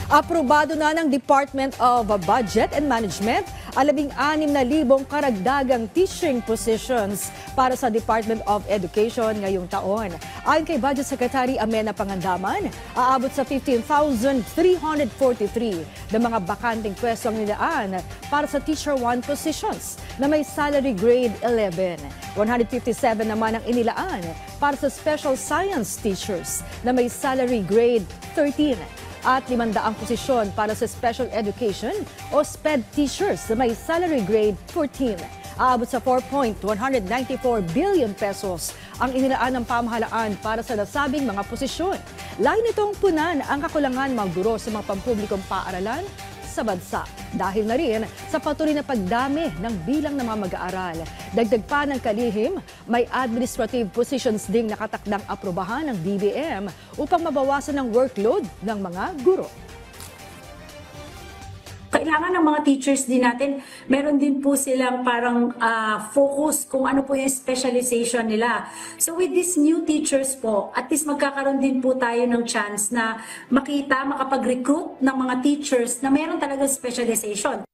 Aprobado na ng Department of Budget and Management ang 16,000 karagdagang teaching positions para sa Department of Education ngayong taon. Ayon kay Budget Secretary Amenah Pangandaman, aabot sa 15,343 na mga bakanteng pwesto ang nilaan para sa Teacher 1 positions na may salary grade 11. 157 naman ang inilaan para sa Special Science teachers na may salary grade 13. At 500 posisyon para sa Special Education o SPED teachers na may salary grade 14. Aabot sa 4.194 billion pesos ang inilaan ng pamahalaan para sa nasabing mga posisyon. Layo nitong punan ang kakulangan mga guro sa mga pampublikong paaralan sa bansa. Dahil na rin sa patuloy na pagdami ng bilang ng mga mag-aaral. Dagdag pa ng kalihim, may administrative positions ding nakatakdang aprobahan ng DBM upang mabawasan ang workload ng mga guro. Kailangan ng mga teachers din natin, meron din po silang parang focus kung ano po yung specialization nila. So with these new teachers po, at least magkakaroon din po tayo ng chance na makapag-recruit ng mga teachers na meron talaga specialization.